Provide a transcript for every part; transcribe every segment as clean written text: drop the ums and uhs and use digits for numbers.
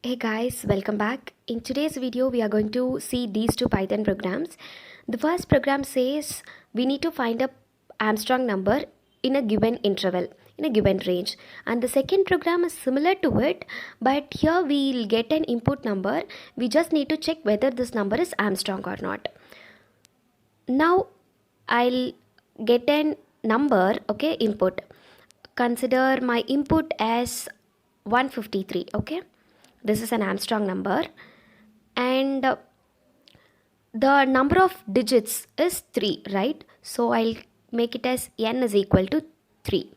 Hey guys, welcome back. In today's video, we are going to see these two Python programs. The first program says we need to find a Armstrong number in a given interval, in a given range. And the second program is similar to it, but here we'll get an input number. We just need to check whether this number is Armstrong or not. Now, I'll get an number, okay, input. Consider my input as 153, okay. This is an Armstrong number, and the number of digits is 3, right? So I'll make it as n is equal to 3.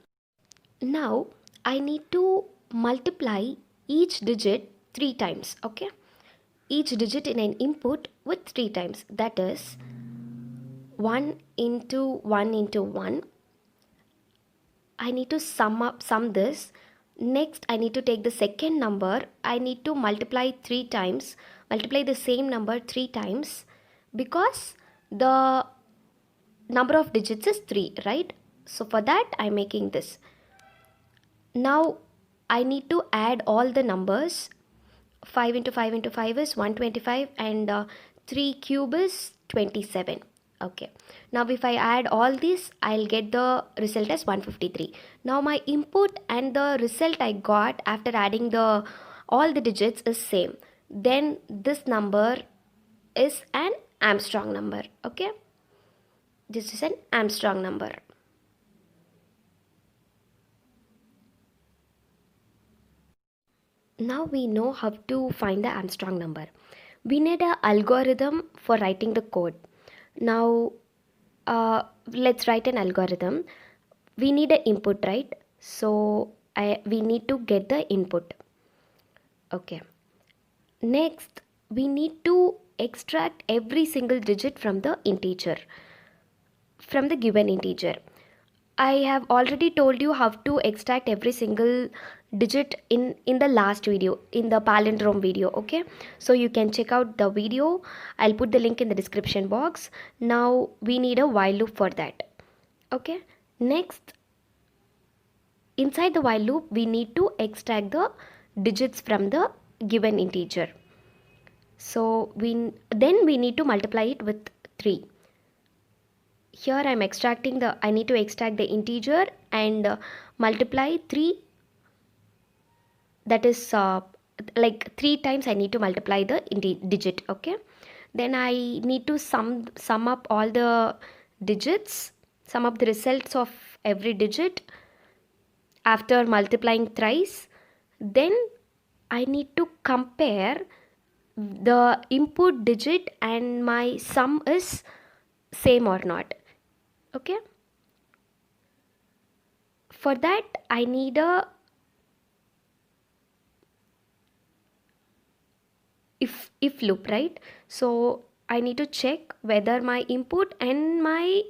Now I need to multiply each digit 3 times, okay? Each digit in an input with 3 times, that is 1 into 1 into 1. I need to sum this. Next, I need to take the second number. I need to multiply 3 times. Multiply the same number 3 times because the number of digits is 3, right? So for that, I'm making this. Now, I need to add all the numbers. 5 into 5 into 5 is 125 and 3 cube is 27. Okay, now if I add all these, I'll get the result as 153. Now my input and the result I got after adding all the digits is same. Then this number is an Armstrong number. Okay, this is an Armstrong number. Now we know how to find the Armstrong number. We need an algorithm for writing the code. Now let's write an algorithm. We need an input, right? So we need to get the input. Okay, next we need to extract every single digit from the integer, from the given integer. I have already told you how to extract every single digit in the last video, in the palindrome video, okay? So you can check out the video. I'll put the link in the description box. Now we need a while loop for that, okay? Next, inside the while loop, we need to extract the digits from the given integer. So then we need to multiply it with 3. Here I am extracting I need to extract the integer and multiply 3. That is like 3 times I need to multiply the digit, okay? Then I need to sum up all the digits, sum up the results of every digit after multiplying thrice. Then I need to compare the input digit and my sum is same or not, okay? For that I need a if loop, right? So I need to check whether my input and my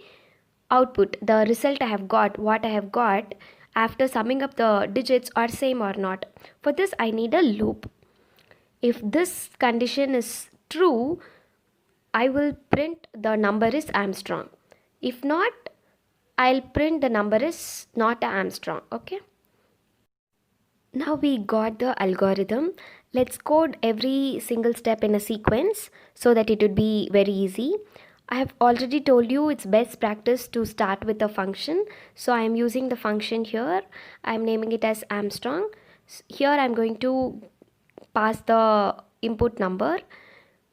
output, the result I have got, what I have got after summing up the digits are same or not. For this I need a loop. If this condition is true, I will print the number is Armstrong. If not, I'll print the number is not Armstrong, okay? Now we got the algorithm. Let's code every single step in a sequence so that it would be very easy. I have already told you it's best practice to start with a function. So I am using the function here. I am naming it as Armstrong. Here I am going to pass the input number.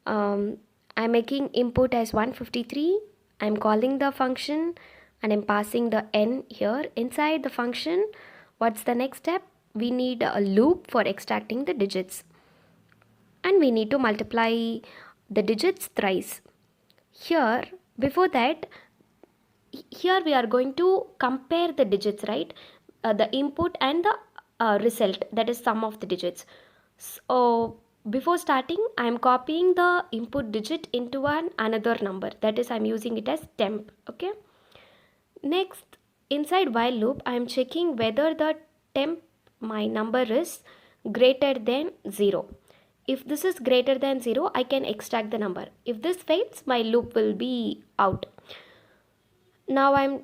I'm making input as 153. I'm calling the function and I'm passing the n here. Inside the function, what's the next step? We need a loop for extracting the digits. And we need to multiply the digits thrice. Here, before that, here we are going to compare the digits, right? The input and the result, that is sum of the digits. So before starting, I am copying the input digit into another number, that is I am using it as temp, okay? Next, inside while loop, I am checking whether the temp, my number is greater than 0. If this is greater than 0, I can extract the number. If this fails, my loop will be out. Now I'm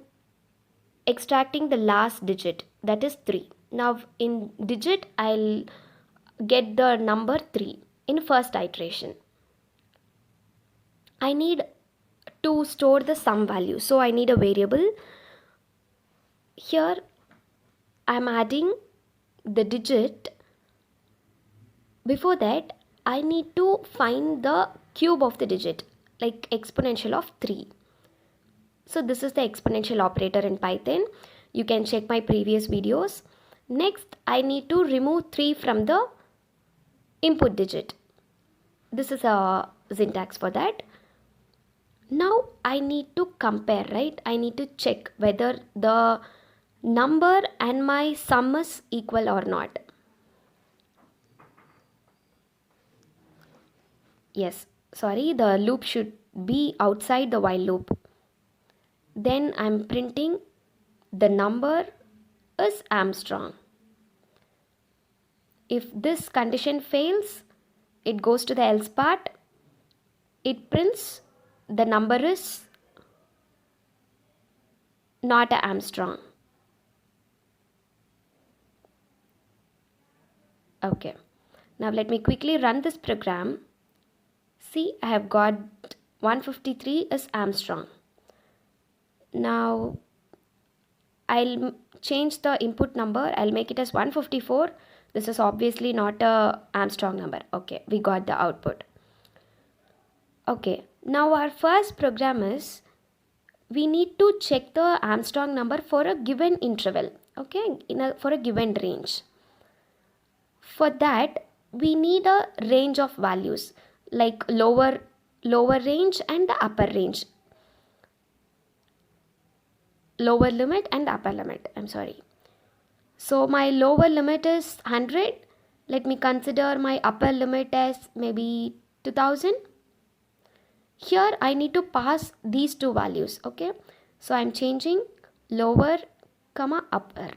extracting the last digit, that is 3. Now in digit, I'll get the number 3 in first iteration. I need to store the sum value, so I need a variable. Here I am adding the digit. Before that, I need to find the cube of the digit, like exponential of 3. So this is the exponential operator in Python. You can check my previous videos. Next, I need to remove 3 from the input digit. This is a syntax for that. Now I need to compare, right? I need to check whether the number and my sum is equal or not. Yes, sorry, the loop should be outside the while loop. Then I'm printing the number is Armstrong. If this condition fails, it goes to the else part. It prints the number is not a Armstrong. Okay, now let me quickly run this program. See, I have got 153 is Armstrong. Now I'll change the input number. I'll make it as 154. This is obviously not a Armstrong number. Okay, we got the output. Okay, now our first program is we need to check the Armstrong number for a given interval. Okay, for a given range. For that, we need a range of values like lower range and the upper range. Lower limit and upper limit. I'm sorry. So my lower limit is 100. Let me consider my upper limit as maybe 2000. Here I need to pass these two values. Okay. So I'm changing lower comma upper.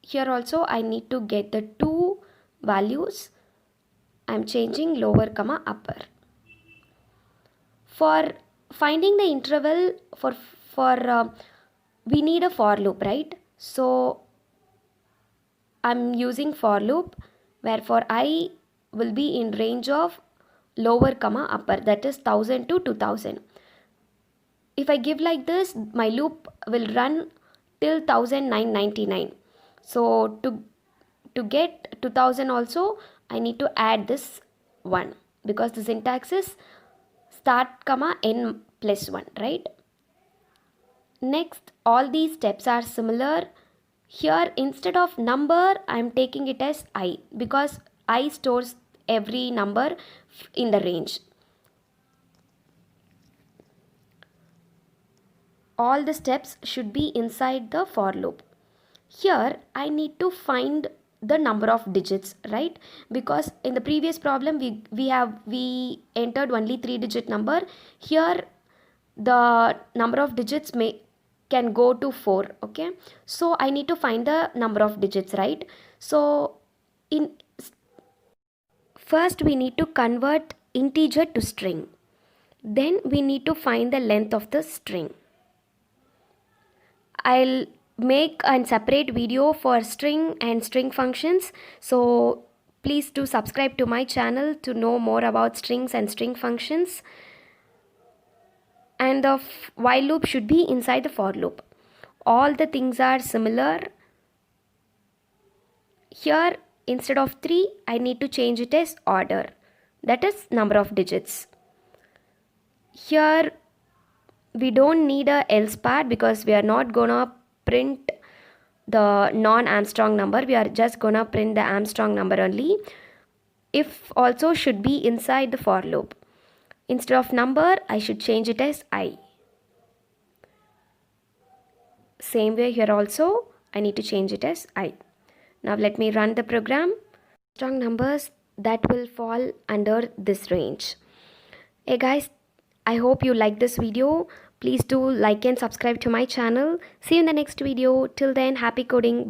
Here also I need to get the two values. I'm changing lower comma upper. For finding the interval we need a for loop, right? So I'm using for loop where for I will be in range of lower comma upper, that is 1000 to 2000. If I give like this, my loop will run till 1999. So to get 2000 also, I need to add this 1 because the syntax is start comma n plus 1, right? Next, all these steps are similar. Here instead of number, I am taking it as I because I stores every number in the range. All the steps should be inside the for loop. Here I need to find the number of digits, right? Because in the previous problem we entered only 3-digit number. Here the number of digits can go to 4. Okay, so I need to find the number of digits, right? So first we need to convert integer to string. Then we need to find the length of the string. I'll make a separate video for string and string functions, so please do subscribe to my channel to know more about strings and string functions. And the while loop should be inside the for loop. All the things are similar. Here instead of 3, I need to change it as order, that is number of digits. Here we don't need a else part because we are not gonna print the non-Armstrong number. We are just gonna print the Armstrong number only. If also should be inside the for loop. Instead of number, I should change it as I. Same way here also, I need to change it as I. Now let me run the program. Strong numbers that will fall under this range. Hey guys, I hope you like this video. Please do like and subscribe to my channel. See you in the next video. Till then, happy coding.